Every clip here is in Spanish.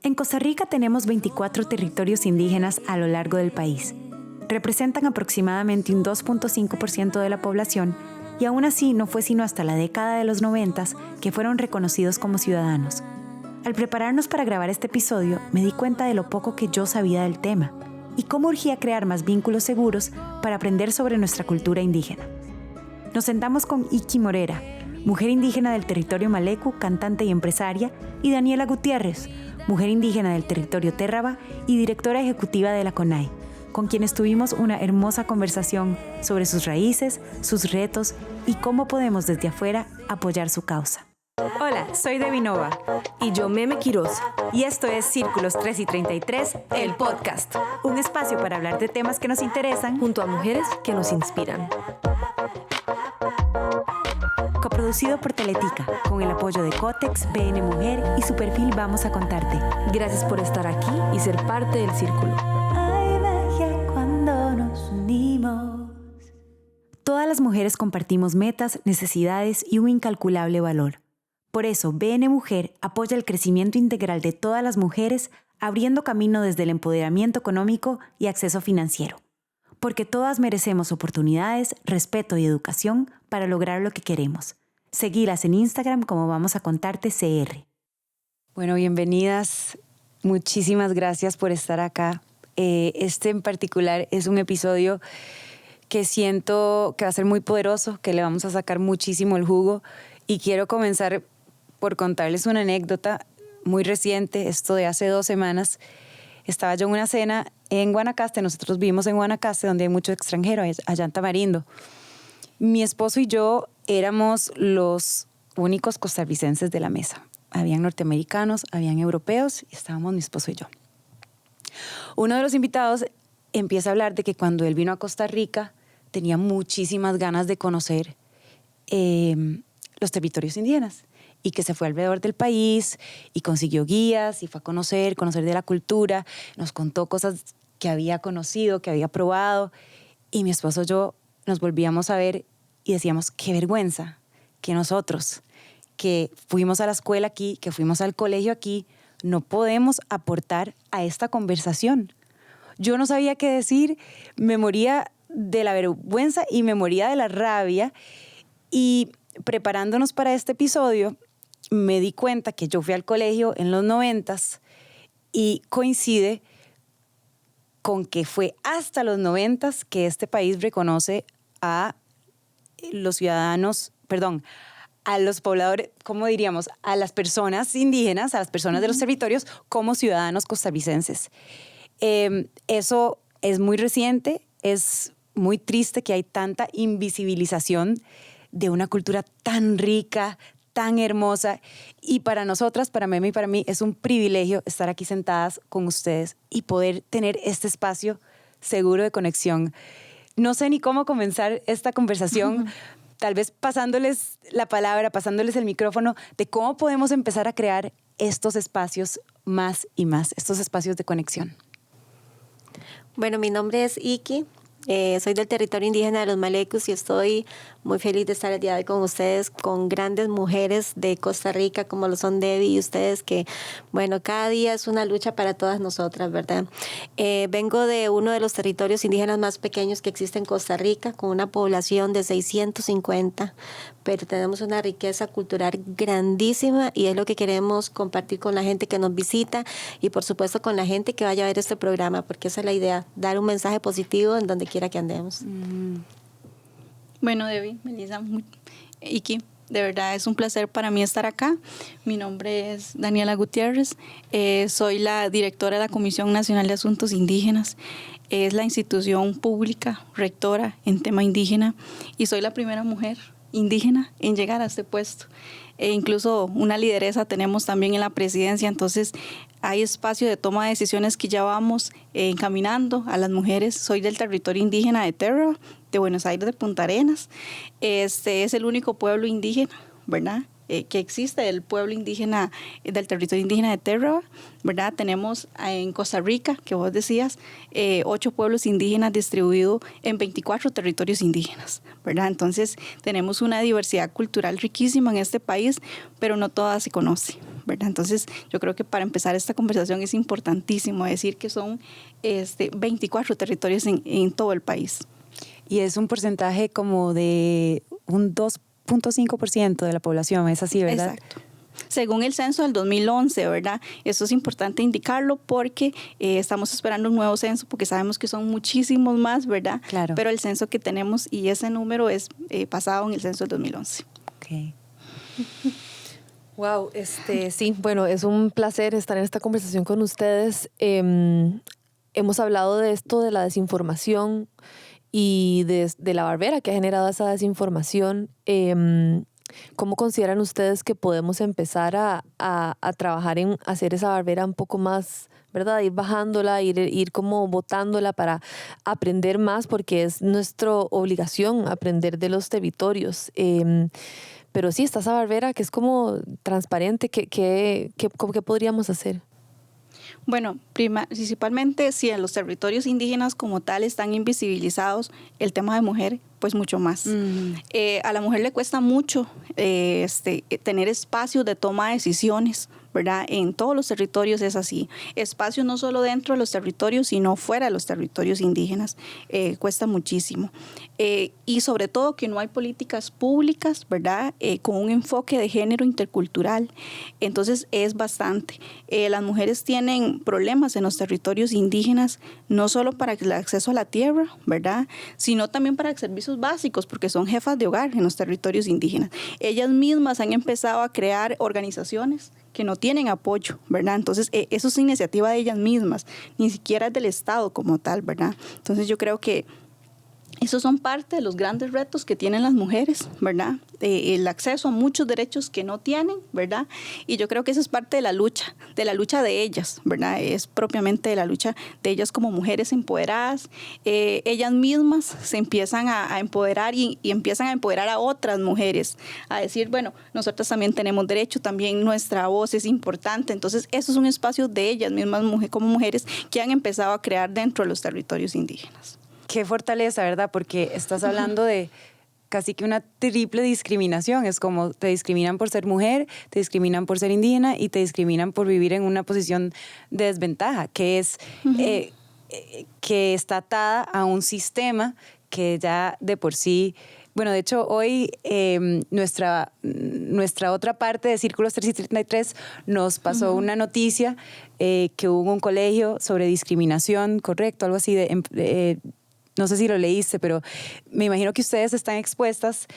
En Costa Rica tenemos 24 territorios indígenas a lo largo del país. Representan aproximadamente un 2.5% de la población y aún así no fue sino hasta la década de los 90 que fueron reconocidos como ciudadanos. Al prepararnos para grabar este episodio, me di cuenta de lo poco que yo sabía del tema y cómo urgía crear más vínculos seguros para aprender sobre nuestra cultura indígena. Nos sentamos con Iki Morera, mujer indígena del territorio Maleku, cantante y empresaria, y Daniela Gutiérrez, mujer indígena del territorio Térraba y directora ejecutiva de la CONAI, con quienes tuvimos una hermosa conversación sobre sus raíces, sus retos y cómo podemos desde afuera apoyar su causa. Hola, soy Debbie Nova. Y yo, Meme Quiroz. Y esto es Círculos 3 y 33, el podcast. Un espacio para hablar de temas que nos interesan junto a mujeres que nos inspiran. Coproducido por Teletica, con el apoyo de Cotex, BN Mujer y su perfil Vamos a Contarte. Gracias por estar aquí y ser parte del círculo. Hay magia cuando nos unimos. Todas las mujeres compartimos metas, necesidades y un incalculable valor. Por eso, BN Mujer apoya el crecimiento integral de todas las mujeres, abriendo camino desde el empoderamiento económico y acceso financiero. Porque todas merecemos oportunidades, respeto y educación para lograr lo que queremos. Seguilas en Instagram como Vamos a Contarte CR. Bueno, bienvenidas. Muchísimas gracias por estar acá. Este en particular es un episodio que siento que va a ser muy poderoso, que le vamos a sacar muchísimo el jugo. Y quiero comenzar por contarles una anécdota muy reciente, esto de hace 2 semanas. Estaba yo en una cena en Guanacaste, nosotros vivimos en Guanacaste, donde hay mucho extranjero, allá en Tamarindo. Mi esposo y yo éramos los únicos costarricenses de la mesa. Habían norteamericanos, habían europeos y estábamos mi esposo y yo. Uno de los invitados empieza a hablar de que cuando él vino a Costa Rica tenía muchísimas ganas de conocer los territorios indígenas y que se fue alrededor del país y consiguió guías y fue a conocer de la cultura, nos contó cosas que había conocido, que había probado, y mi esposo y yo nos volvíamos a ver y decíamos, qué vergüenza que nosotros, que fuimos a la escuela aquí, que fuimos al colegio aquí, no podemos aportar a esta conversación. Yo no sabía qué decir, me moría de la vergüenza y me moría de la rabia, y preparándonos para este episodio, me di cuenta que yo fui al colegio en los 90s y coincide con que fue hasta los 90s que este país reconoce a los ciudadanos, a los pobladores, ¿cómo diríamos? A las personas indígenas, a las personas de los territorios como ciudadanos costarricenses. Eso es muy reciente, es muy triste que hay tanta invisibilización de una cultura tan rica, tan hermosa, y para nosotras, para Meme y para mí, es un privilegio estar aquí sentadas con ustedes y poder tener este espacio seguro de conexión. No sé ni cómo comenzar esta conversación, tal vez pasándoles la palabra, pasándoles el micrófono, de cómo podemos empezar a crear estos espacios más y más, estos espacios de conexión. Bueno, mi nombre es Iki. Soy del territorio indígena de los Malecus y estoy muy feliz de estar el día de hoy con ustedes, con grandes mujeres de Costa Rica como lo son Debbie y ustedes, que bueno, cada día es una lucha para todas nosotras, ¿verdad? Vengo de uno de los territorios indígenas más pequeños que existe en Costa Rica, con una población de 650, pero tenemos una riqueza cultural grandísima y es lo que queremos compartir con la gente que nos visita y por supuesto con la gente que vaya a ver este programa, porque esa es la idea, dar un mensaje positivo en donde quiera que andemos. Bueno, Debbie, Melissa, Iki, de verdad es un placer para mí estar acá. Mi nombre es Daniela Gutiérrez, soy la directora de la Comisión Nacional de Asuntos Indígenas. Es la institución pública rectora en tema indígena y soy la primera mujer indígena en llegar a este puesto. Incluso una lideresa tenemos también en la presidencia, entonces hay espacio de toma de decisiones que ya vamos encaminando a las mujeres. Soy del territorio indígena de Térraba, de Buenos Aires de Punta Arenas. Este es el único pueblo indígena, ¿verdad?, que existe del pueblo indígena, del territorio indígena de Terra, ¿verdad? Tenemos en Costa Rica, que vos decías, 8 pueblos indígenas distribuidos en 24 territorios indígenas, ¿verdad? Entonces tenemos una diversidad cultural riquísima en este país, pero no toda se conoce, ¿verdad? Entonces yo creo que para empezar esta conversación es importantísimo decir que son 24 territorios en todo el país. Y es un porcentaje como de un 2.5% de la población, es así, ¿verdad? Exacto. Según el censo del 2011, ¿verdad? Esto es importante indicarlo porque estamos esperando un nuevo censo porque sabemos que son muchísimos más, ¿verdad? Claro. Pero el censo que tenemos y ese número es basado en el censo del 2011. Okay. Wow, sí, bueno, es un placer estar en esta conversación con ustedes. Hemos hablado de esto, de la desinformación y de la barbera que ha generado esa desinformación. ¿Cómo consideran ustedes que podemos empezar a trabajar en hacer esa barbera un poco más, ¿verdad? Ir bajándola, ir como botándola para aprender más, porque es nuestra obligación aprender de los territorios. Pero sí, está esa barbera que es como transparente. ¿Qué podríamos hacer? Bueno, principalmente si en los territorios indígenas como tal están invisibilizados, el tema de mujer, pues mucho más. A la mujer le cuesta mucho tener espacios de toma de decisiones, ¿verdad? En todos los territorios es así. Espacios no solo dentro de los territorios, sino fuera de los territorios indígenas. Cuesta muchísimo. Y sobre todo que no hay políticas públicas, ¿verdad? Con un enfoque de género intercultural. Entonces es bastante. Las mujeres tienen problemas en los territorios indígenas, no solo para el acceso a la tierra, ¿verdad? Sino también para servicios básicos, porque son jefas de hogar en los territorios indígenas. Ellas mismas han empezado a crear organizaciones que no tienen apoyo, ¿verdad? Entonces, eso es iniciativa de ellas mismas, ni siquiera es del Estado como tal, ¿verdad? Entonces, yo creo que esos son parte de los grandes retos que tienen las mujeres, ¿verdad? El acceso a muchos derechos que no tienen, ¿verdad? Y yo creo que esa es parte de la lucha de ellas, ¿verdad? Es propiamente de la lucha de ellas como mujeres empoderadas. Ellas mismas se empiezan a empoderar y empiezan a empoderar a otras mujeres, a decir, bueno, nosotras también tenemos derecho, también nuestra voz es importante. Entonces, eso es un espacio de ellas mismas como mujeres que han empezado a crear dentro de los territorios indígenas. Qué fortaleza, ¿verdad? Porque estás hablando de casi que una triple discriminación. Es como te discriminan por ser mujer, te discriminan por ser indígena y te discriminan por vivir en una posición de desventaja, que es que está atada a un sistema que ya de por sí... Bueno, de hecho, hoy nuestra otra parte de Círculos 333 nos pasó una noticia que hubo un colegio sobre discriminación, correcto, algo así no sé si lo leíste, pero me imagino que ustedes están expuestas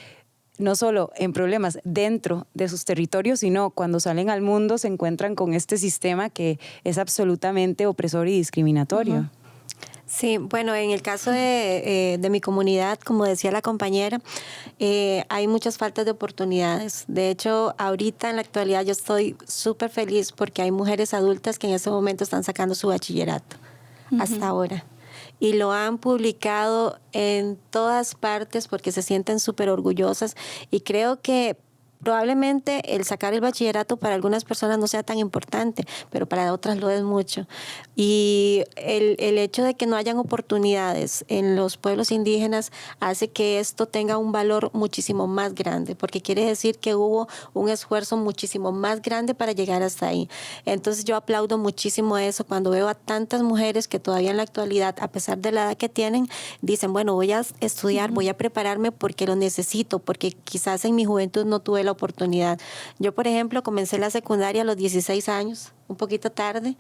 no solo en problemas dentro de sus territorios, sino cuando salen al mundo se encuentran con este sistema que es absolutamente opresor y discriminatorio. Sí, bueno, en el caso de mi comunidad, como decía la compañera, hay muchas faltas de oportunidades. De hecho, ahorita en la actualidad yo estoy súper feliz porque hay mujeres adultas que en este momento están sacando su bachillerato, hasta ahora. Y lo han publicado en todas partes porque se sienten súper orgullosas y creo que probablemente el sacar el bachillerato para algunas personas no sea tan importante, pero para otras lo es mucho. Y el hecho de que no hayan oportunidades en los pueblos indígenas hace que esto tenga un valor muchísimo más grande, porque quiere decir que hubo un esfuerzo muchísimo más grande para llegar hasta ahí. Entonces yo aplaudo muchísimo eso cuando veo a tantas mujeres que todavía en la actualidad, a pesar de la edad que tienen, dicen, bueno, voy a estudiar, voy a prepararme porque lo necesito, porque quizás en mi juventud no tuve la oportunidad. Yo, por ejemplo, comencé la secundaria a los 16 años, un poquito tarde,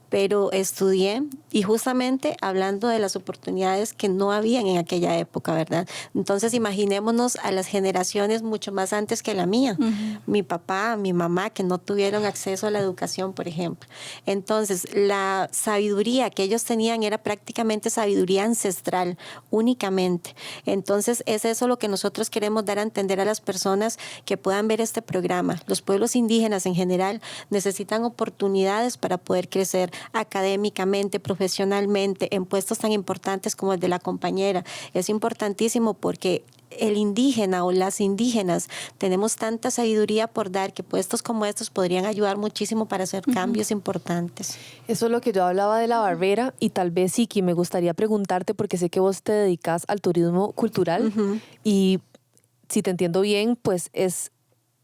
pero estudié y justamente hablando de las oportunidades que no habían en aquella época, ¿verdad? Entonces imaginémonos a las generaciones mucho más antes que la mía. Mi papá, mi mamá, que no tuvieron acceso a la educación, por ejemplo. Entonces, la sabiduría que ellos tenían era prácticamente sabiduría ancestral, únicamente. Entonces, es eso lo que nosotros queremos dar a entender a las personas que puedan ver este programa. Los pueblos indígenas en general necesitan oportunidades oportunidades para poder crecer académicamente, profesionalmente, en puestos tan importantes como el de la compañera. Es importantísimo porque el indígena o las indígenas tenemos tanta sabiduría por dar que puestos como estos podrían ayudar muchísimo para hacer cambios importantes. Eso es lo que yo hablaba de la barbera y tal vez, Iki, me gustaría preguntarte porque sé que vos te dedicas al turismo cultural y si te entiendo bien, pues es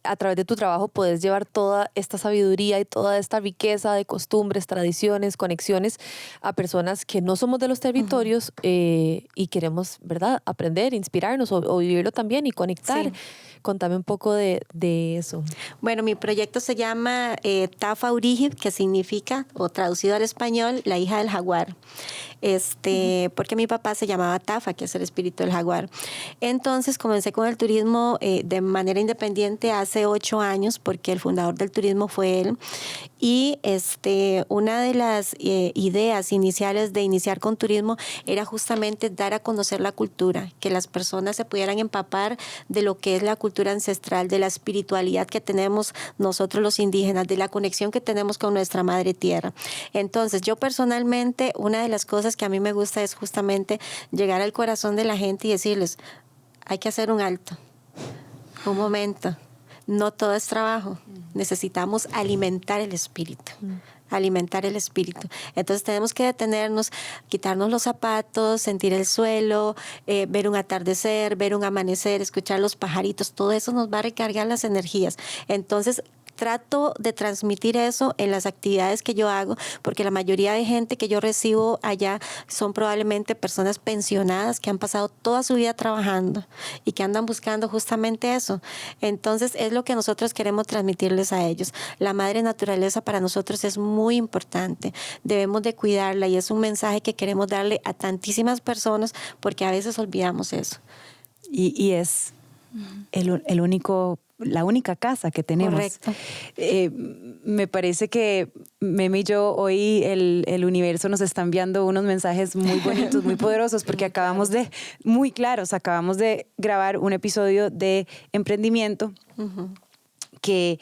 a través de tu trabajo puedes llevar toda esta sabiduría y toda esta riqueza de costumbres, tradiciones, conexiones a personas que no somos de los territorios y queremos, ¿verdad?, aprender, inspirarnos o vivirlo también y conectar. Sí. Contame un poco de eso. Bueno, mi proyecto se llama Tafa Urigib, que significa, o traducido al español, la hija del jaguar. Porque mi papá se llamaba Tafa, que es el espíritu del jaguar. Entonces comencé con el turismo de manera independiente hace 8 años, porque el fundador del turismo fue él. Y una de las ideas iniciales de iniciar con turismo era justamente dar a conocer la cultura, que las personas se pudieran empapar de lo que es la cultura ancestral, de la espiritualidad que tenemos nosotros los indígenas, de la conexión que tenemos con nuestra madre tierra. Entonces, yo personalmente, una de las cosas que a mí me gusta es justamente llegar al corazón de la gente y decirles, hay que hacer un alto, un momento. No todo es trabajo. Necesitamos alimentar el espíritu. Alimentar el espíritu. Entonces tenemos que detenernos, quitarnos los zapatos, sentir el suelo, ver un atardecer, ver un amanecer, escuchar los pajaritos. Todo eso nos va a recargar las energías. Entonces trato de transmitir eso en las actividades que yo hago, porque la mayoría de gente que yo recibo allá son probablemente personas pensionadas que han pasado toda su vida trabajando y que andan buscando justamente eso. Entonces es lo que nosotros queremos transmitirles a ellos. La madre naturaleza para nosotros es muy importante. Debemos de cuidarla y es un mensaje que queremos darle a tantísimas personas porque a veces olvidamos eso. Y es la única casa que tenemos. Correcto. Me parece que Meme y yo hoy el universo nos está enviando unos mensajes muy bonitos, muy poderosos, porque acabamos de grabar un episodio de emprendimiento que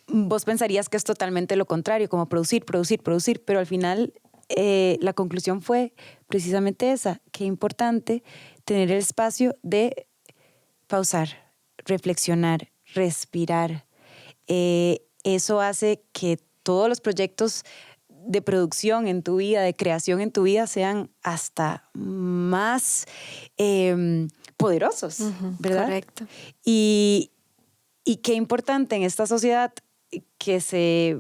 vos pensarías que es totalmente lo contrario, como producir, pero al final la conclusión fue precisamente esa, que es importante tener el espacio de pausar, reflexionar, respirar. Eso hace que todos los proyectos de producción en tu vida, de creación en tu vida, sean hasta más poderosos, ¿verdad? Correcto. Y qué importante en esta sociedad que se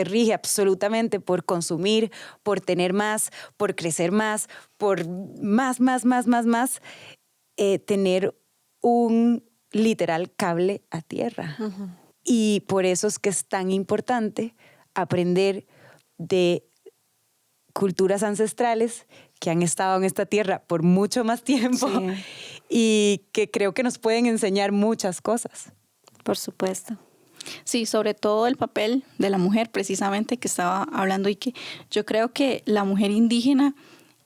rige absolutamente por consumir, por tener más, por crecer más, por más, tener un literal cable a tierra. Y por eso es que es tan importante aprender de culturas ancestrales que han estado en esta tierra por mucho más tiempo y que creo que nos pueden enseñar muchas cosas. Por supuesto. Sí, sobre todo el papel de la mujer, precisamente, que estaba hablando, y que yo creo que la mujer indígena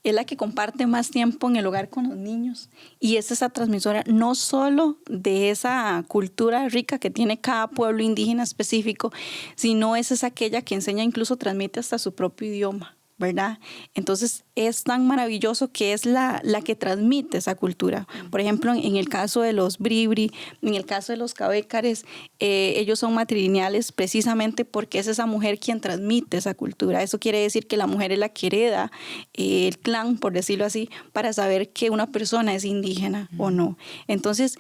es la que comparte más tiempo en el hogar con los niños y es esa transmisora no solo de esa cultura rica que tiene cada pueblo indígena específico, sino es aquella que enseña, incluso transmite hasta su propio idioma, ¿verdad? Entonces es tan maravilloso que es la que transmite esa cultura. Por ejemplo, en el caso de los bribri, en el caso de los cabécares, ellos son matrilineales precisamente porque es esa mujer quien transmite esa cultura. Eso quiere decir que la mujer es la que hereda el clan, por decirlo así, para saber que una persona es indígena o no. Entonces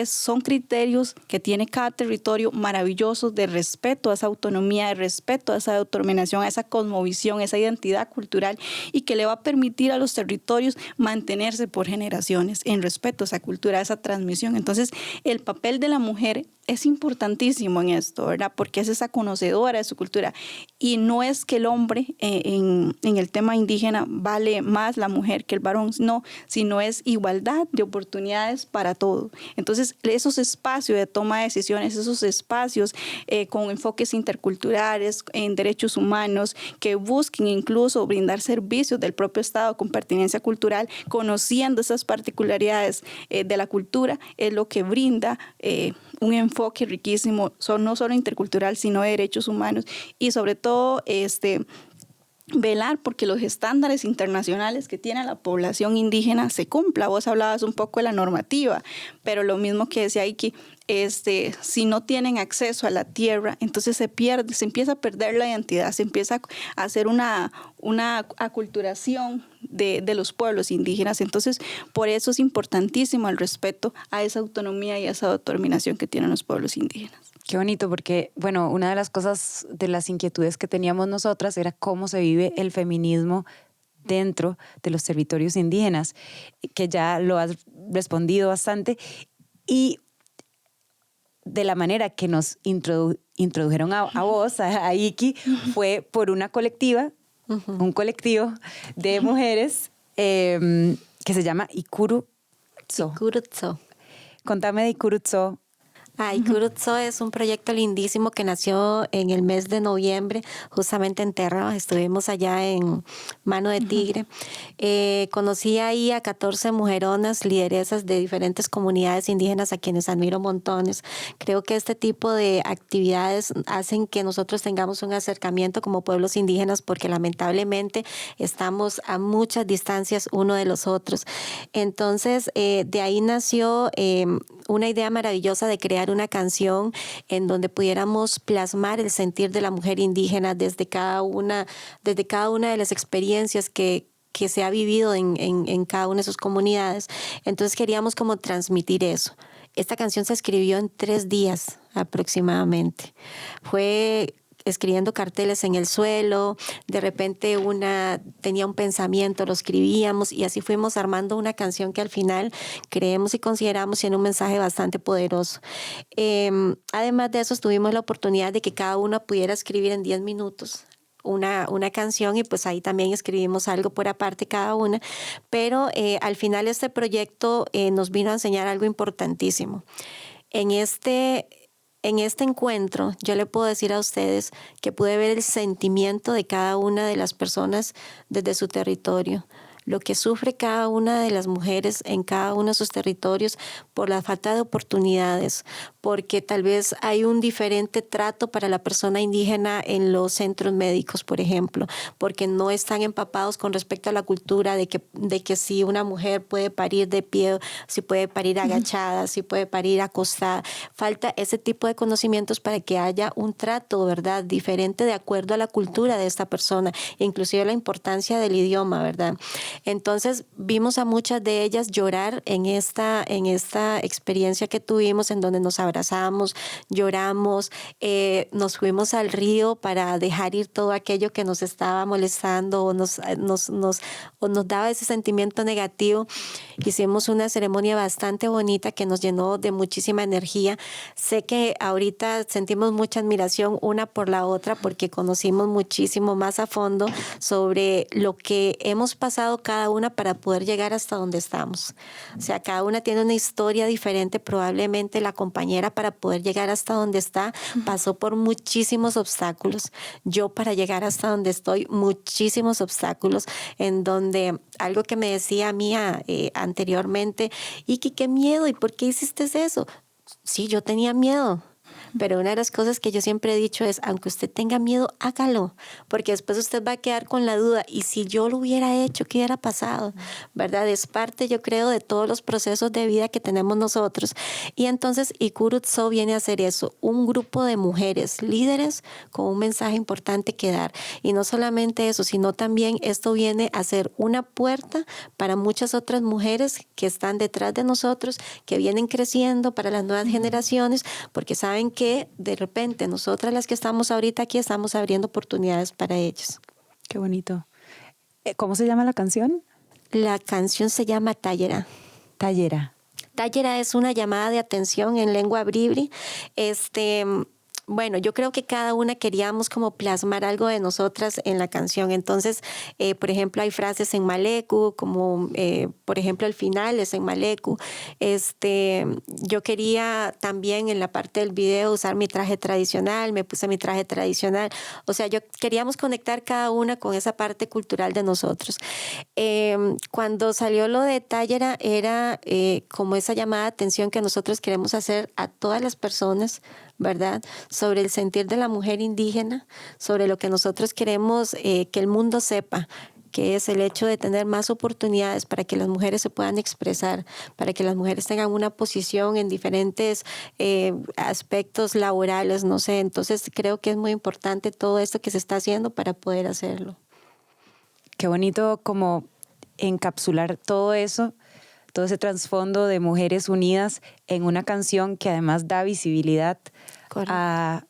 son criterios que tiene cada territorio maravillosos de respeto a esa autonomía, de respeto a esa autodeterminación, a esa cosmovisión, esa identidad cultural, y que le va a permitir a los territorios mantenerse por generaciones en respeto a esa cultura, a esa transmisión. Entonces, el papel de la mujer es importantísimo en esto, ¿verdad? Porque es esa conocedora de su cultura. Y no es que el hombre en el tema indígena vale más la mujer que el varón, no, sino es igualdad de oportunidades para todo. Entonces, esos espacios de toma de decisiones, esos espacios con enfoques interculturales, en derechos humanos, que busquen incluso brindar servicios del propio Estado con pertinencia cultural, conociendo esas particularidades de la cultura, es lo que brinda un enfoque riquísimo, no solo intercultural, sino de derechos humanos y sobre todo velar porque los estándares internacionales que tiene la población indígena se cumpla. Vos hablabas un poco de la normativa, pero lo mismo que decía Iki, si no tienen acceso a la tierra, entonces se empieza a perder la identidad, se empieza a hacer una aculturación de los pueblos indígenas. Entonces, por eso es importantísimo el respeto a esa autonomía y a esa autodeterminación que tienen los pueblos indígenas. Qué bonito, porque, bueno, una de las cosas, de las inquietudes que teníamos nosotras era cómo se vive el feminismo dentro de los territorios indígenas, que ya lo has respondido bastante. Y de la manera que nos introdujeron a vos, a Iki, fue por una colectiva, un colectivo de mujeres que se llama Ikurutso. Ikurutso. Contame de Ikurutso. Ikurutso es un proyecto lindísimo que nació en el mes de noviembre, justamente en Terra. Estuvimos allá en Mano de Tigre. Conocí ahí a 14 mujeronas, lideresas de diferentes comunidades indígenas a quienes admiro montones. Creo que este tipo de actividades hacen que nosotros tengamos un acercamiento como pueblos indígenas, porque lamentablemente estamos a muchas distancias uno de los otros. Entonces, de ahí nació una idea maravillosa de crear una canción en donde pudiéramos plasmar el sentir de la mujer indígena desde cada una de las experiencias que se ha vivido en cada una de sus comunidades. Entonces queríamos como transmitir eso. Esta canción se escribió en 3 días aproximadamente. Fue escribiendo carteles en el suelo, de repente una tenía un pensamiento, lo escribíamos y así fuimos armando una canción que al final creemos y consideramos tiene un mensaje bastante poderoso. Además de eso, tuvimos la oportunidad de que cada una pudiera escribir en 10 minutos una canción y pues ahí también escribimos algo por aparte cada una, pero al final este proyecto nos vino a enseñar algo importantísimo. En este encuentro, yo le puedo decir a ustedes que pude ver el sentimiento de cada una de las personas desde su territorio, lo que sufre cada una de las mujeres en cada uno de sus territorios por la falta de oportunidades, porque tal vez hay un diferente trato para la persona indígena en los centros médicos, por ejemplo, porque no están empapados con respecto a la cultura de que si una mujer puede parir de pie, si puede parir agachada, si puede parir acostada. Falta ese tipo de conocimientos para que haya un trato, ¿verdad?, diferente de acuerdo a la cultura de esta persona, inclusive la importancia del idioma, ¿verdad? Entonces vimos a muchas de ellas llorar en esta experiencia que tuvimos, en donde nos abrazamos, lloramos, nos fuimos al río para dejar ir todo aquello que nos estaba molestando o nos daba ese sentimiento negativo. Hicimos una ceremonia bastante bonita que nos llenó de muchísima energía. Sé que ahorita sentimos mucha admiración una por la otra porque conocimos muchísimo más a fondo sobre lo que hemos pasado cada una para poder llegar hasta donde estamos. O sea, cada una tiene una historia diferente. Probablemente la compañera, para poder llegar hasta donde está, pasó por muchísimos obstáculos. Yo, para llegar hasta donde estoy, muchísimos obstáculos, en donde algo que me decía Mía anteriormente, Iki, qué miedo, ¿y por qué hiciste eso? Sí, yo tenía miedo. Pero una de las cosas que yo siempre he dicho es, aunque usted tenga miedo, hágalo, porque después usted va a quedar con la duda, y si yo lo hubiera hecho, ¿qué hubiera pasado? ¿Verdad? Es parte, yo creo, de todos los procesos de vida que tenemos nosotros. Y entonces Ikurutso viene a hacer eso, un grupo de mujeres líderes con un mensaje importante que dar. Y no solamente eso, sino también esto viene a ser una puerta para muchas otras mujeres que están detrás de nosotros, que vienen creciendo, para las nuevas generaciones, porque saben que de repente nosotras las que estamos ahorita aquí estamos abriendo oportunidades para ellos. Qué bonito. ¿Cómo se llama la canción? La canción se llama Tayera. Tayera. Tayera es una llamada de atención en lengua bribri. Bueno, yo creo que cada una queríamos como plasmar algo de nosotras en la canción. Entonces, por ejemplo, hay frases en maleku, como por ejemplo el final es en maleku. Yo quería también en la parte del video usar mi traje tradicional, me puse mi traje tradicional. O sea, queríamos conectar cada una con esa parte cultural de nosotros. Cuando salió lo de Tállera era como esa llamada de atención que nosotros queremos hacer a todas las personas, ¿verdad? Sobre el sentir de la mujer indígena, sobre lo que nosotros queremos que el mundo sepa, que es el hecho de tener más oportunidades para que las mujeres se puedan expresar, para que las mujeres tengan una posición en diferentes aspectos laborales, no sé. Entonces creo que es muy importante todo esto que se está haciendo para poder hacerlo. Qué bonito como encapsular todo eso, todo ese trasfondo de mujeres unidas en una canción que además da visibilidad a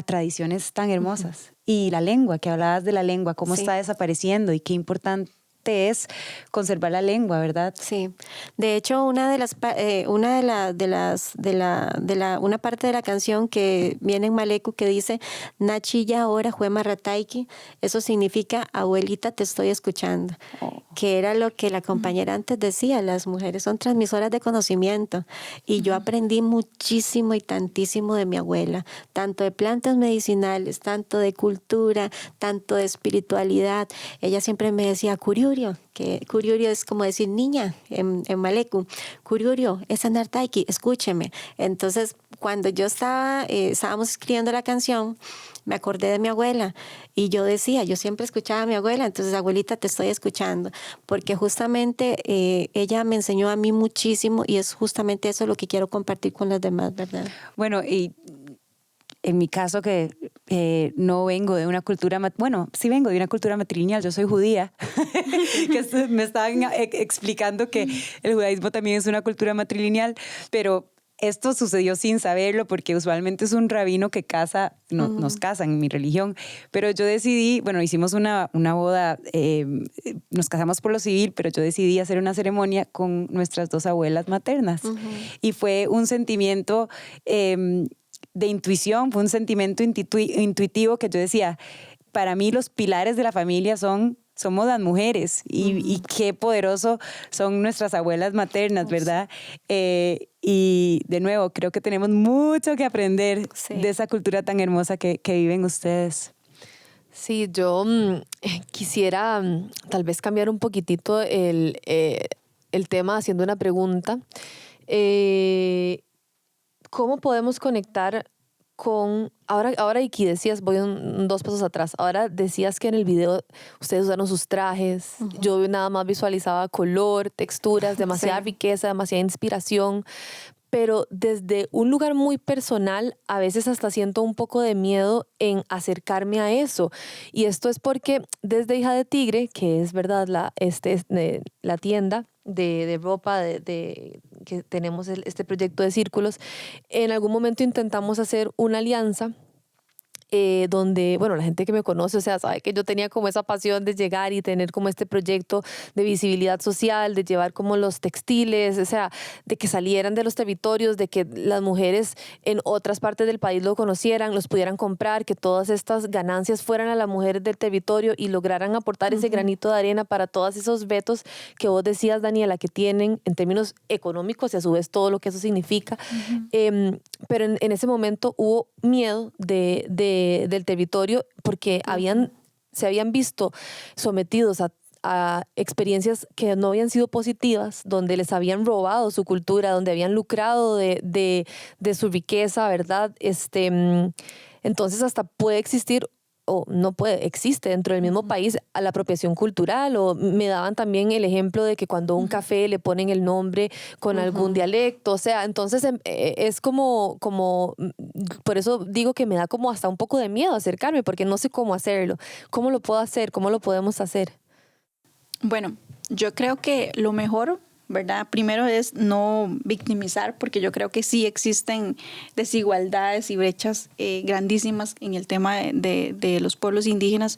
tradiciones tan hermosas. Y la lengua, que hablabas de la lengua, cómo está desapareciendo y qué importante es conservar la lengua, ¿verdad? Sí. De hecho, una parte de la canción que viene en maleku que dice Nachilla ahora juema rataiki, eso significa abuelita te estoy escuchando, que era lo que la compañera antes decía, las mujeres son transmisoras de conocimiento y yo aprendí muchísimo y tantísimo de mi abuela, tanto de plantas medicinales, tanto de cultura, tanto de espiritualidad. Ella siempre me decía Curiurio, que Curiurio es como decir niña en maleku. Curiurio es anartaiki, escúcheme. Entonces, cuando yo estábamos escribiendo la canción, me acordé de mi abuela y yo decía, yo siempre escuchaba a mi abuela, entonces abuelita te estoy escuchando, porque justamente ella me enseñó a mí muchísimo y es justamente eso lo que quiero compartir con las demás, ¿verdad? Bueno, y en mi caso que no vengo de una cultura, bueno, sí vengo de una cultura matrilineal, yo soy judía, que me estaban explicando que el judaísmo también es una cultura matrilineal, pero esto sucedió sin saberlo porque usualmente es un rabino que casa, nos casan en mi religión, pero yo decidí, bueno, hicimos una boda, nos casamos por lo civil, pero yo decidí hacer una ceremonia con nuestras dos abuelas maternas y fue un sentimiento de intuición, fue un sentimiento intuitivo que yo decía, para mí los pilares de la familia somos las mujeres y qué poderoso son nuestras abuelas maternas, ¿verdad? Y de nuevo, creo que tenemos mucho que aprender de esa cultura tan hermosa que viven ustedes. Sí, yo quisiera tal vez cambiar un poquitito el tema haciendo una pregunta. ¿Cómo podemos conectar con... Ahora Iki, decías, voy dos pasos atrás. Ahora decías que en el video ustedes usaron sus trajes. Yo nada más visualizaba color, texturas, demasiada riqueza, demasiada inspiración. Pero desde un lugar muy personal, a veces hasta siento un poco de miedo en acercarme a eso. Y esto es porque desde Hija de Tigre, que es verdad la tienda de ropa que tenemos este proyecto de círculos, en algún momento intentamos hacer una alianza donde, bueno, la gente que me conoce, o sea, sabe que yo tenía como esa pasión de llegar y tener como este proyecto de visibilidad social, de llevar como los textiles, o sea, de que salieran de los territorios, de que las mujeres en otras partes del país lo conocieran, los pudieran comprar, que todas estas ganancias fueran a las mujeres del territorio y lograran aportar ese granito de arena para todos esos vetos que vos decías, Daniela, que tienen en términos económicos y a su vez todo lo que eso significa. Pero en ese momento hubo miedo del territorio porque se habían visto sometidos a experiencias que no habían sido positivas, donde les habían robado su cultura, donde habían lucrado de su riqueza, ¿verdad? Entonces hasta puede existir, o no puede, existe dentro del mismo país a la apropiación cultural, o me daban también el ejemplo de que cuando un café le ponen el nombre con algún dialecto, o sea, entonces es como, por eso digo que me da como hasta un poco de miedo acercarme, porque no sé cómo hacerlo, cómo lo puedo hacer, cómo lo podemos hacer. Bueno, yo creo que lo mejor, ¿verdad? Primero es no victimizar, porque yo creo que sí existen desigualdades y brechas grandísimas en el tema de los pueblos indígenas,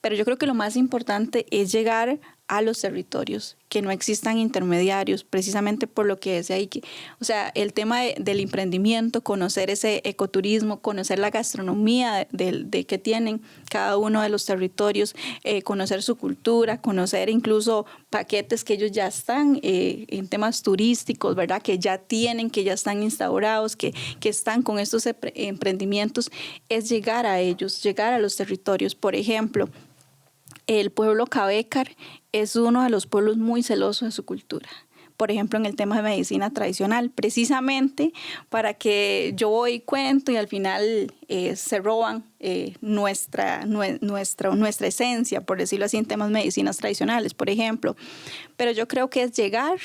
pero yo creo que lo más importante es llegar a los territorios, que no existan intermediarios, precisamente por lo que decía Iki. O sea, el tema del emprendimiento, conocer ese ecoturismo, conocer la gastronomía de que tienen cada uno de los territorios, conocer su cultura, conocer incluso paquetes que ellos ya están en temas turísticos, ¿verdad? Que ya tienen, que ya están instaurados, que están con estos emprendimientos, es llegar a ellos, llegar a los territorios. Por ejemplo, el pueblo Cabécar es uno de los pueblos muy celosos de su cultura. Por ejemplo, en el tema de medicina tradicional, precisamente para que yo voy y cuento y al final se roban nuestra esencia, por decirlo así, en temas de medicinas tradicionales, por ejemplo. Pero yo creo que es llegar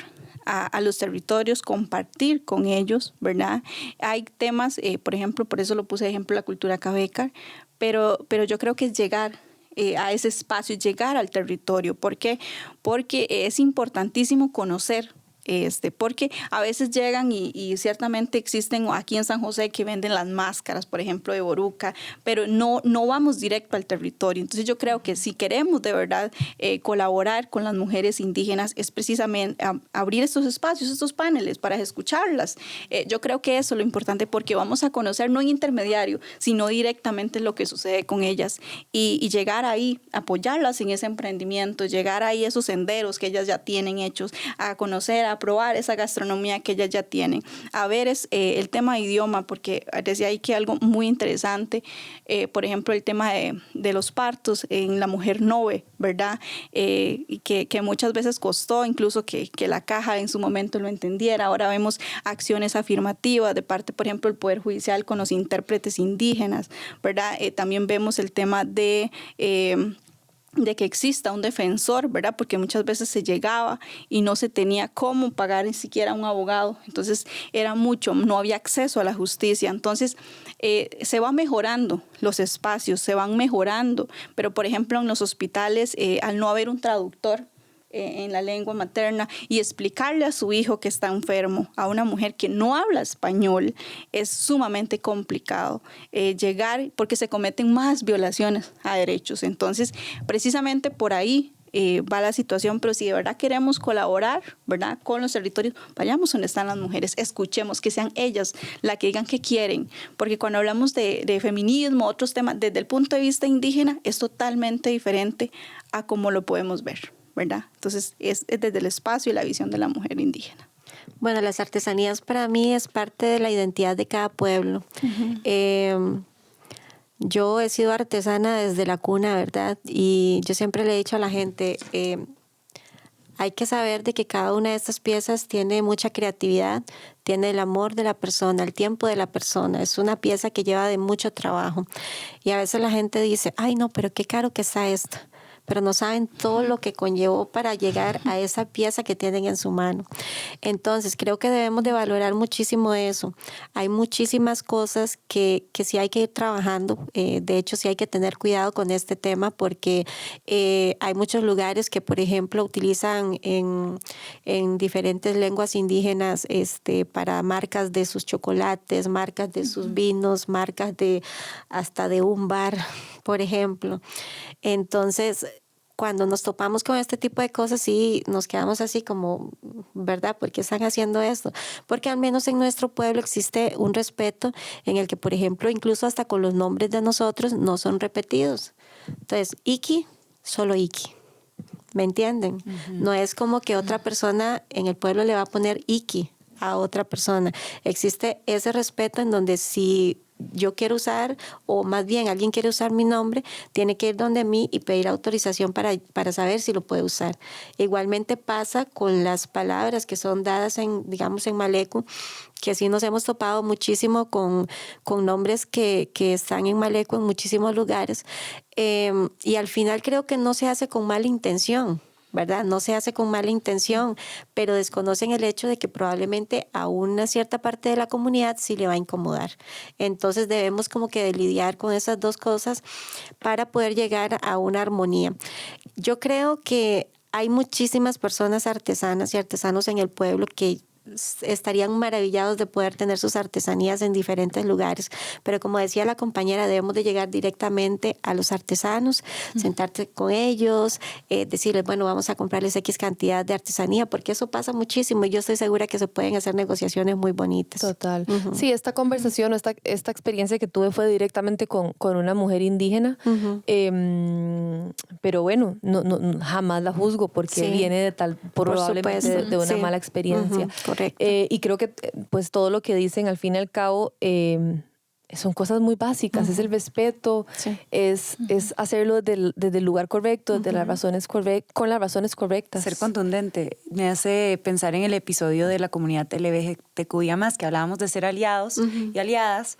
a los territorios, compartir con ellos, ¿verdad? Hay temas, por ejemplo, por eso lo puse de ejemplo la cultura Cabécar, pero yo creo que es llegar a ese espacio, llegar al territorio. ¿Por qué? Porque es importantísimo conocer, porque a veces llegan y ciertamente existen aquí en San José que venden las máscaras, por ejemplo, de Boruca, pero no vamos directo al territorio. Entonces yo creo que si queremos de verdad colaborar con las mujeres indígenas es precisamente abrir estos espacios, estos paneles para escucharlas. Yo creo que eso es lo importante, porque vamos a conocer no en intermediario, sino directamente lo que sucede con ellas y llegar ahí, apoyarlas en ese emprendimiento, llegar ahí a esos senderos que ellas ya tienen hechos, a conocer, a probar esa gastronomía que ellas ya tienen, a ver el tema de idioma, porque decía ahí que algo muy interesante, por ejemplo, el tema de los partos en la mujer Nove, ¿verdad? Y que muchas veces costó incluso que la caja en su momento lo entendiera. Ahora vemos acciones afirmativas de parte, por ejemplo, del Poder Judicial con los intérpretes indígenas, ¿verdad? También vemos el tema de que exista un defensor, ¿verdad? Porque muchas veces se llegaba y no se tenía cómo pagar ni siquiera un abogado. Entonces era mucho, no había acceso a la justicia. Entonces se va mejorando los espacios, se van mejorando. Pero, por ejemplo, en los hospitales, al no haber un traductor en la lengua materna y explicarle a su hijo que está enfermo, a una mujer que no habla español, es sumamente complicado llegar, porque se cometen más violaciones a derechos. Entonces, precisamente por ahí va la situación, pero si de verdad queremos colaborar, ¿verdad?, con los territorios, vayamos donde están las mujeres, escuchemos, que sean ellas las que digan qué quieren, porque cuando hablamos de feminismo, otros temas, desde el punto de vista indígena, es totalmente diferente a cómo lo podemos ver, ¿verdad? Entonces es desde el espacio y la visión de la mujer indígena. Bueno, las artesanías para mí es parte de la identidad de cada pueblo. Uh-huh. Yo he sido artesana desde la cuna, ¿verdad? Y yo siempre le he dicho a la gente, hay que saber de que cada una de estas piezas tiene mucha creatividad, tiene el amor de la persona, el tiempo de la persona. Es una pieza que lleva de mucho trabajo. Y a veces la gente dice, ay no, pero qué caro que está esto. Pero no saben todo lo que conllevó para llegar a esa pieza que tienen en su mano. Entonces, creo que debemos de valorar muchísimo eso. Hay muchísimas cosas que sí hay que ir trabajando. De hecho, sí hay que tener cuidado con este tema, porque hay muchos lugares que, por ejemplo, utilizan en diferentes lenguas indígenas para marcas de sus chocolates, marcas de sus vinos, marcas hasta de un bar, por ejemplo. Entonces, cuando nos topamos con este tipo de cosas, sí nos quedamos así como, ¿verdad? ¿Por qué están haciendo esto? Porque al menos en nuestro pueblo existe un respeto en el que, por ejemplo, incluso hasta con los nombres de nosotros no son repetidos. Entonces, Iki, solo Iki. ¿Me entienden? Uh-huh. No es como que otra persona en el pueblo le va a poner Iki a otra persona. Existe ese respeto en donde si yo quiero usar, o más bien alguien quiere usar mi nombre, tiene que ir donde mí y pedir autorización para saber si lo puede usar. Igualmente pasa con las palabras que son dadas en Malecu, que sí nos hemos topado muchísimo con nombres que están en Malecu en muchísimos lugares, y al final creo que no se hace con mala intención, ¿verdad? No se hace con mala intención, pero desconocen el hecho de que probablemente a una cierta parte de la comunidad sí le va a incomodar. Entonces debemos como que de lidiar con esas dos cosas para poder llegar a una armonía. Yo creo que hay muchísimas personas artesanas y artesanos en el pueblo que estarían maravillados de poder tener sus artesanías en diferentes lugares. Pero como decía la compañera, debemos de llegar directamente a los artesanos, sentarte con ellos, decirles, bueno, vamos a comprarles X cantidad de artesanía, porque eso pasa muchísimo y yo estoy segura que se pueden hacer negociaciones muy bonitas. Total. Sí, esta conversación, esta experiencia que tuve fue directamente con una mujer indígena, pero bueno, jamás la juzgo porque viene de tal, probablemente de una mala experiencia. Correcto. Y creo que pues todo lo que dicen al fin y al cabo son cosas muy básicas. Es el respeto, es hacerlo desde el lugar correcto, desde las razones con las razones correctas. Ser contundente. Me hace pensar en el episodio de la comunidad LGBTQIA+, que hablábamos de ser aliados y aliadas,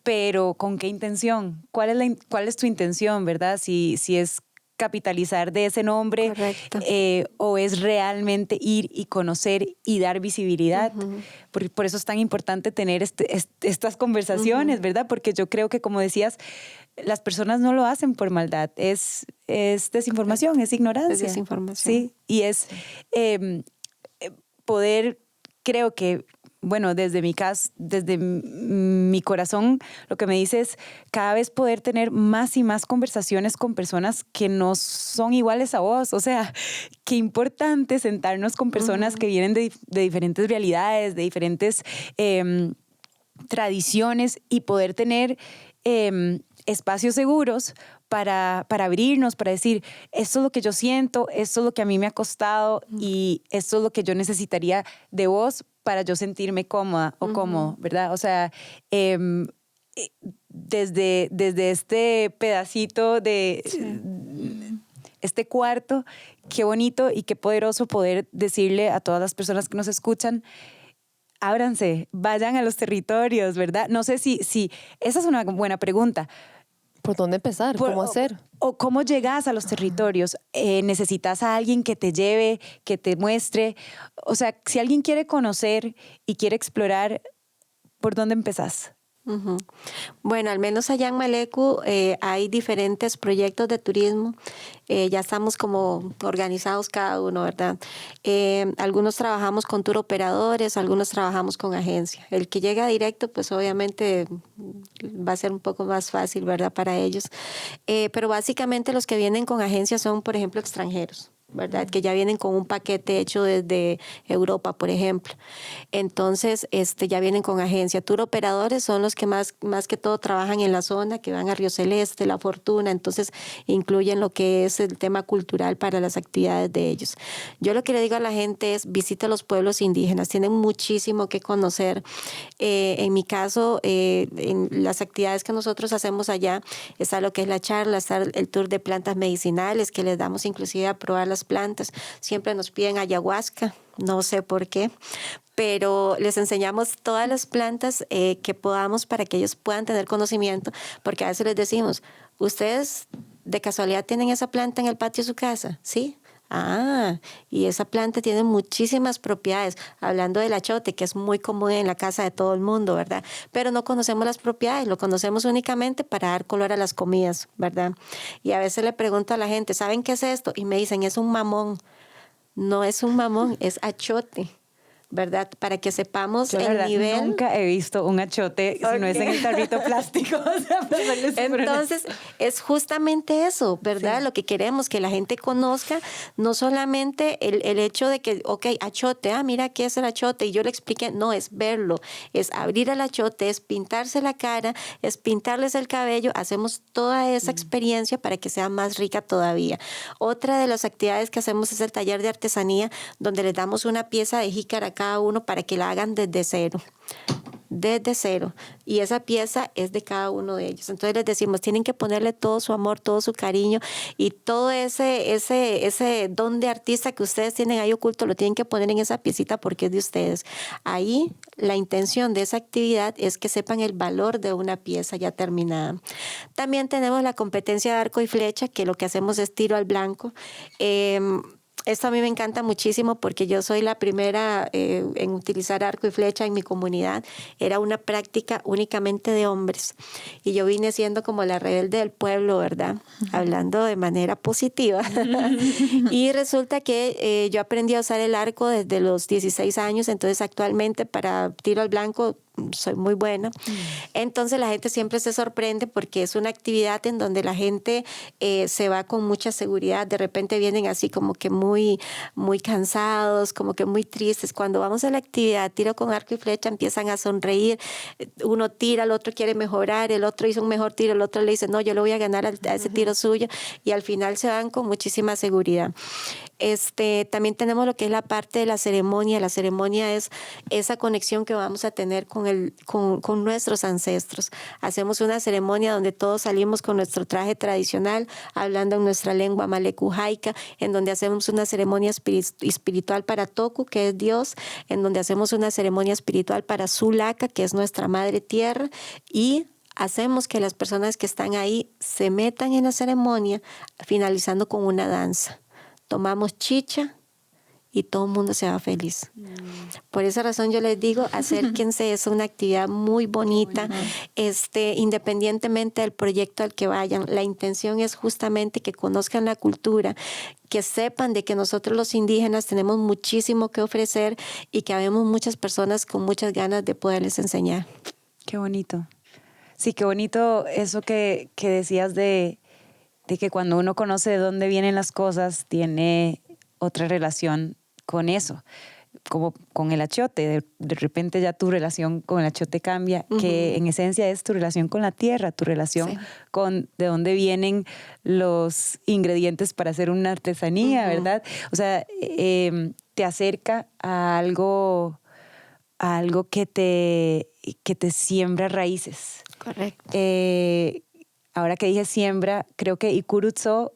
pero ¿con qué intención? ¿Cuál es tu intención, verdad? Si es capitalizar de ese nombre o es realmente ir y conocer y dar visibilidad. Por eso es tan importante tener estas conversaciones, ¿verdad? Porque yo creo que, como decías, las personas no lo hacen por maldad, es desinformación, es ignorancia. Es desinformación. Sí, y es poder, creo que, bueno, desde mi caso, desde mi corazón, lo que me dice es cada vez poder tener más y más conversaciones con personas que no son iguales a vos. O sea, qué importante sentarnos con personas que vienen de diferentes realidades, de diferentes tradiciones y poder tener espacios seguros para abrirnos, para decir, esto es lo que yo siento, esto es lo que a mí me ha costado y esto es lo que yo necesitaría de vos para yo sentirme cómoda o cómodo, ¿verdad? O sea, desde este pedacito de este cuarto, qué bonito y qué poderoso poder decirle a todas las personas que nos escuchan, ábranse, vayan a los territorios, ¿verdad? No sé si esa es una buena pregunta. ¿Por dónde empezar? ¿Cómo hacer? O cómo llegas a los territorios. ¿Necesitas a alguien que te lleve, que te muestre? O sea, si alguien quiere conocer y quiere explorar, ¿por dónde empezás? Bueno, al menos allá en Malecu hay diferentes proyectos de turismo. Ya estamos como organizados cada uno, ¿verdad? Algunos trabajamos con tour operadores, algunos trabajamos con agencia. El que llega directo, pues obviamente va a ser un poco más fácil, ¿verdad? Para ellos. Pero básicamente los que vienen con agencia son, por ejemplo, extranjeros, ¿verdad? Que ya vienen con un paquete hecho desde Europa, por ejemplo. Entonces, ya vienen con agencia. Tour operadores son los que más que todo trabajan en la zona, que van a Río Celeste, La Fortuna, entonces incluyen lo que es el tema cultural para las actividades de ellos. Yo lo que le digo a la gente es visita los pueblos indígenas, tienen muchísimo que conocer. En mi caso, en las actividades que nosotros hacemos allá, está lo que es la charla, está el tour de plantas medicinales, que les damos inclusive a probar las plantas. Siempre nos piden ayahuasca, no sé por qué, pero les enseñamos todas las plantas que podamos para que ellos puedan tener conocimiento, porque a veces les decimos, ¿ustedes de casualidad tienen esa planta en el patio de su casa? ¿Sí? Y esa planta tiene muchísimas propiedades, hablando del achote, que es muy común en la casa de todo el mundo, ¿verdad? Pero no conocemos las propiedades, lo conocemos únicamente para dar color a las comidas, ¿verdad? Y a veces le pregunto a la gente, ¿saben qué es esto? Y me dicen, es un mamón. No es un mamón, es achote, ¿verdad? Para que sepamos el nivel. Nunca he visto un achote si no es en el tarrito plástico. O sea, entonces, es justamente eso, ¿verdad? Sí. Lo que queremos, que la gente conozca, no solamente el hecho de que, ok, achote, mira qué es el achote, y yo le expliqué, no, es verlo, es abrir el achote, es pintarse la cara, es pintarles el cabello, hacemos toda esa experiencia para que sea más rica todavía. Otra de las actividades que hacemos es el taller de artesanía, donde les damos una pieza de jícara a cada uno para que la hagan desde cero. Y esa pieza es de cada uno de ellos. Entonces les decimos, tienen que ponerle todo su amor, todo su cariño y todo ese don de artista que ustedes tienen ahí oculto, lo tienen que poner en esa piecita porque es de ustedes. Ahí la intención de esa actividad es que sepan el valor de una pieza ya terminada. También tenemos la competencia de arco y flecha, que lo que hacemos es tiro al blanco. Esto a mí me encanta muchísimo porque yo soy la primera en utilizar arco y flecha en mi comunidad. Era una práctica únicamente de hombres. Y yo vine siendo como la rebelde del pueblo, ¿verdad? Hablando de manera positiva. Y resulta que yo aprendí a usar el arco desde los 16 años. Entonces actualmente para tiro al blanco soy muy buena. Entonces la gente siempre se sorprende porque es una actividad en donde la gente se va con mucha seguridad. De repente vienen así como que muy cansados, como que muy tristes. Cuando vamos a la actividad, tiro con arco y flecha, empiezan a sonreír. Uno tira, el otro quiere mejorar, el otro hizo un mejor tiro, el otro le dice, no, yo le voy a ganar a ese tiro suyo. Y al final se van con muchísima seguridad. También tenemos lo que es la parte de la ceremonia. La ceremonia es esa conexión que vamos a tener con nuestros ancestros. Hacemos una ceremonia donde todos salimos con nuestro traje tradicional, hablando en nuestra lengua malecujaica, en donde hacemos una ceremonia espiritual para Toku, que es Dios, en donde hacemos una ceremonia espiritual para Sulaka, que es nuestra madre tierra, y hacemos que las personas que están ahí se metan en la ceremonia, finalizando con una danza. Tomamos chicha y todo el mundo se va feliz. Por esa razón yo les digo, acérquense, es una actividad muy bonita, independientemente del proyecto al que vayan. La intención es justamente que conozcan la cultura, que sepan de que nosotros los indígenas tenemos muchísimo que ofrecer y que habemos muchas personas con muchas ganas de poderles enseñar. Qué bonito. Sí, qué bonito eso que decías de que cuando uno conoce de dónde vienen las cosas, tiene otra relación con eso, como con el achiote. De repente ya tu relación con el achiote cambia, que en esencia es tu relación con la tierra, tu relación con de dónde vienen los ingredientes para hacer una artesanía, ¿verdad? O sea, te acerca a algo que te siembra raíces. Correcto. Ahora que dije siembra, creo que Ikurutso,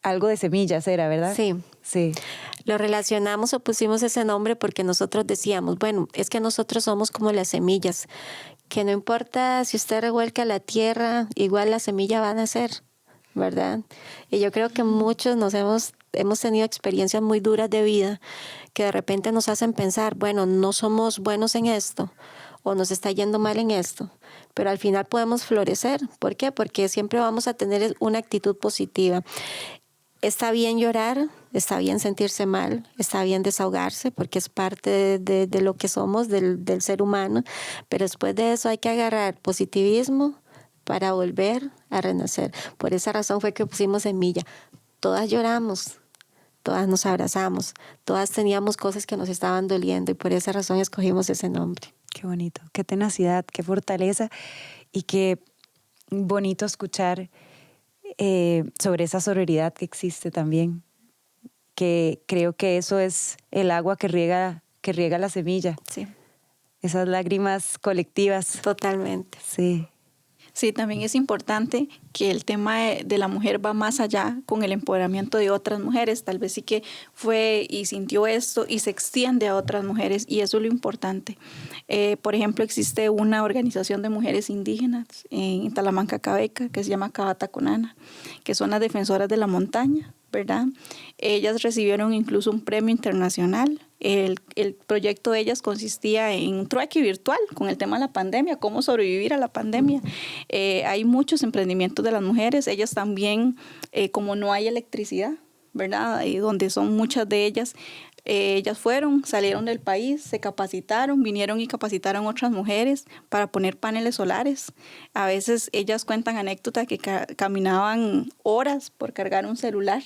algo de semillas era, ¿verdad? Sí. Sí. Lo relacionamos o pusimos ese nombre porque nosotros decíamos, bueno, es que nosotros somos como las semillas, que no importa si usted revuelca la tierra, igual la semilla va a nacer, ¿verdad? Y yo creo que muchos hemos tenido experiencias muy duras de vida que de repente nos hacen pensar, bueno, no somos buenos en esto o nos está yendo mal en esto, pero al final podemos florecer. ¿Por qué? Porque siempre vamos a tener una actitud positiva. Está bien llorar, está bien sentirse mal, está bien desahogarse porque es parte de lo que somos, del ser humano, pero después de eso hay que agarrar positivismo para volver a renacer. Por esa razón fue que pusimos semilla. Todas lloramos, todas nos abrazamos, todas teníamos cosas que nos estaban doliendo y por esa razón escogimos ese nombre. Qué bonito, qué tenacidad, qué fortaleza y qué bonito escuchar sobre esa sororidad que existe también, que creo que eso es el agua que riega la semilla. Sí. Esas lágrimas colectivas. Totalmente. Sí. Sí, también es importante que el tema de la mujer va más allá con el empoderamiento de otras mujeres. Tal vez sí que fue y sintió esto y se extiende a otras mujeres y eso es lo importante. Por ejemplo, existe una organización de mujeres indígenas en Talamanca, Cabeca, que se llama Cabataconana, que son las defensoras de la montaña, ¿verdad? Ellas recibieron incluso un premio internacional. El proyecto de ellas consistía en un trueque virtual con el tema de la pandemia, cómo sobrevivir a la pandemia. Hay muchos emprendimientos de las mujeres. Ellas también, como no hay electricidad, ¿verdad? Donde son muchas de ellas, ellas salieron del país, se capacitaron, vinieron y capacitaron a otras mujeres para poner paneles solares. A veces ellas cuentan anécdotas que caminaban horas por cargar un celular.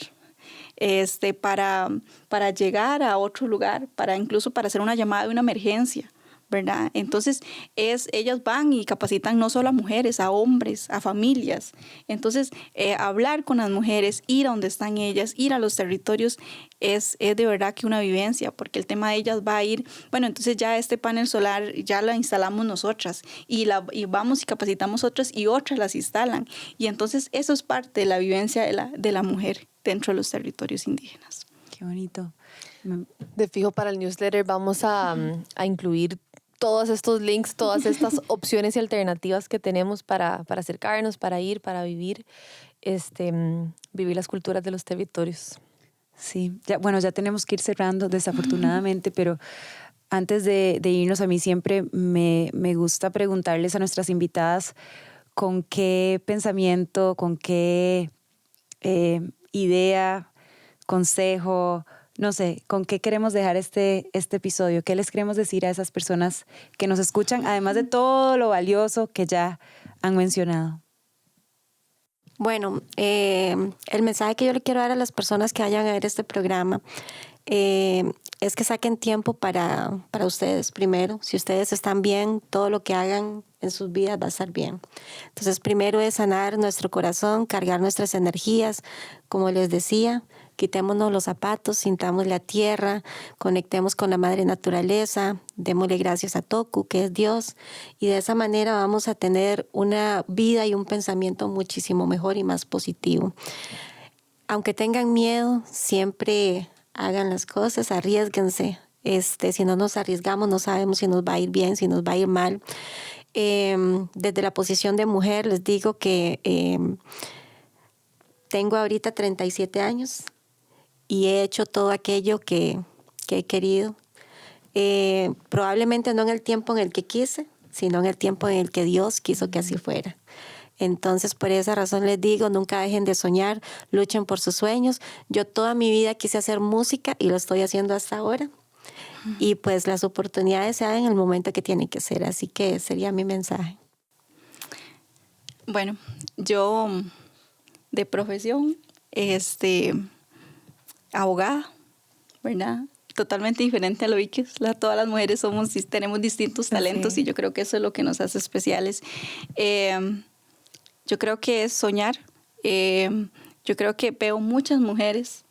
Para llegar a otro lugar, incluso para hacer una llamada de una emergencia, ¿verdad? Entonces, ellas van y capacitan no solo a mujeres, a hombres, a familias. Entonces, hablar con las mujeres, ir a donde están ellas, ir a los territorios, es de verdad que una vivencia, porque el tema de ellas va a ir, bueno, entonces ya este panel solar ya la instalamos nosotras y vamos y capacitamos otras y otras las instalan. Y entonces eso es parte de la vivencia de la mujer dentro de los territorios indígenas. Qué bonito. De fijo para el newsletter vamos a incluir todos estos links, todas estas opciones y alternativas que tenemos para acercarnos, para ir, para vivir, vivir las culturas de los territorios. Sí, ya tenemos que ir cerrando desafortunadamente, pero antes de irnos, a mí siempre me gusta preguntarles a nuestras invitadas con qué pensamiento, con qué idea, consejo, no sé, con qué queremos dejar este episodio, qué les queremos decir a esas personas que nos escuchan, además de todo lo valioso que ya han mencionado. Bueno, el mensaje que yo le quiero dar a las personas que vayan a ver este programa es que saquen tiempo para ustedes primero. Si ustedes están bien, todo lo que hagan en sus vidas va a estar bien. Entonces, primero es sanar nuestro corazón, cargar nuestras energías, como les decía. Quitémonos los zapatos, sintamos la tierra, conectemos con la madre naturaleza, démosle gracias a Toku, que es Dios, y de esa manera vamos a tener una vida y un pensamiento muchísimo mejor y más positivo. Aunque tengan miedo, siempre hagan las cosas, arriésguense. Si no nos arriesgamos, no sabemos si nos va a ir bien, si nos va a ir mal. Desde la posición de mujer, les digo que tengo ahorita 37 años. Y he hecho todo aquello que he querido. Probablemente no en el tiempo en el que quise, sino en el tiempo en el que Dios quiso que así fuera. Entonces, por esa razón les digo, nunca dejen de soñar, luchen por sus sueños. Yo toda mi vida quise hacer música y lo estoy haciendo hasta ahora. Y pues las oportunidades se dan en el momento que tienen que ser. Así que sería mi mensaje. Bueno, yo de profesión, abogada, ¿verdad? Totalmente diferente a lo que todas las mujeres tenemos distintos talentos, sí. Y yo creo que eso es lo que nos hace especiales. Yo creo que es soñar. Yo creo que veo muchas mujeres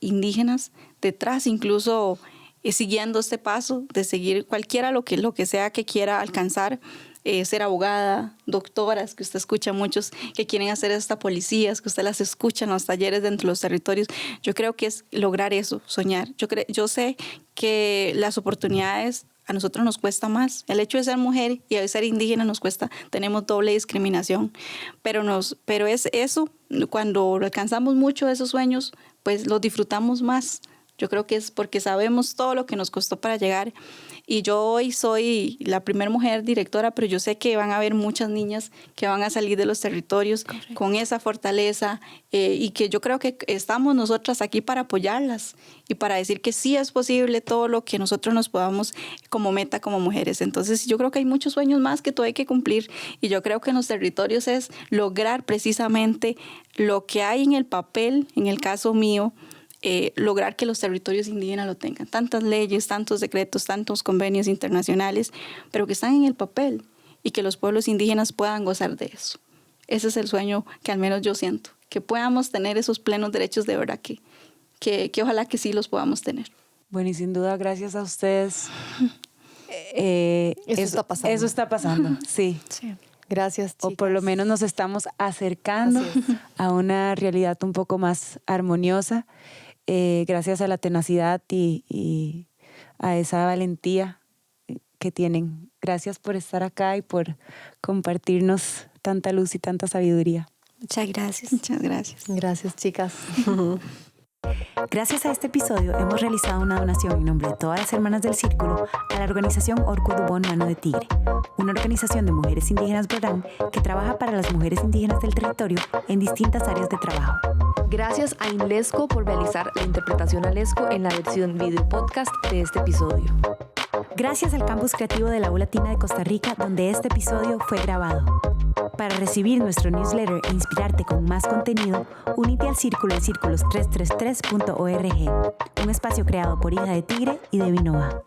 indígenas detrás, incluso siguiendo este paso de seguir cualquiera lo que sea que quiera alcanzar. Ser abogada, doctoras, que usted escucha muchos que quieren hacer hasta policías, que usted las escucha en los talleres dentro de los territorios. Yo creo que es lograr eso, soñar. Yo sé que las oportunidades a nosotros nos cuesta más. El hecho de ser mujer y de ser indígena nos cuesta, tenemos doble discriminación. Pero es eso, cuando alcanzamos mucho de esos sueños, pues los disfrutamos más. Yo creo que es porque sabemos todo lo que nos costó para llegar. Y yo hoy soy la primera mujer directora, pero yo sé que van a haber muchas niñas que van a salir de los territorios. Correcto. Con esa fortaleza y que yo creo que estamos nosotras aquí para apoyarlas y para decir que sí es posible todo lo que nosotros nos podamos como meta como mujeres. Entonces yo creo que hay muchos sueños más que todavía hay que cumplir y yo creo que en los territorios es lograr precisamente lo que hay en el papel, en el caso mío, lograr que los territorios indígenas lo tengan. Tantas leyes, tantos decretos, tantos convenios internacionales, pero que están en el papel y que los pueblos indígenas puedan gozar de eso. Ese es el sueño que al menos yo siento, que podamos tener esos plenos derechos de verdad, que ojalá que sí los podamos tener. Bueno, y sin duda, gracias a ustedes. Eso está pasando. Eso está pasando, sí. Sí. Gracias, chicas. O por lo menos nos estamos acercando a una realidad un poco más armoniosa. Gracias a la tenacidad y a esa valentía que tienen. Gracias por estar acá y por compartirnos tanta luz y tanta sabiduría. Muchas gracias. Muchas gracias. Gracias, chicas. Gracias a este episodio hemos realizado una donación en nombre de todas las hermanas del Círculo a la organización Orcudubón Mano de Tigre, una organización de mujeres indígenas Borán que trabaja para las mujeres indígenas del territorio en distintas áreas de trabajo. Gracias a Inlesco por realizar la interpretación a Lesco en la versión video podcast de este episodio. Gracias al Campus Creativo de la U Latina de Costa Rica, donde este episodio fue grabado. Para recibir nuestro newsletter e inspirarte con más contenido, únete al Círculo en círculos333.org, un espacio creado por Hija de Tigre y de Vinova.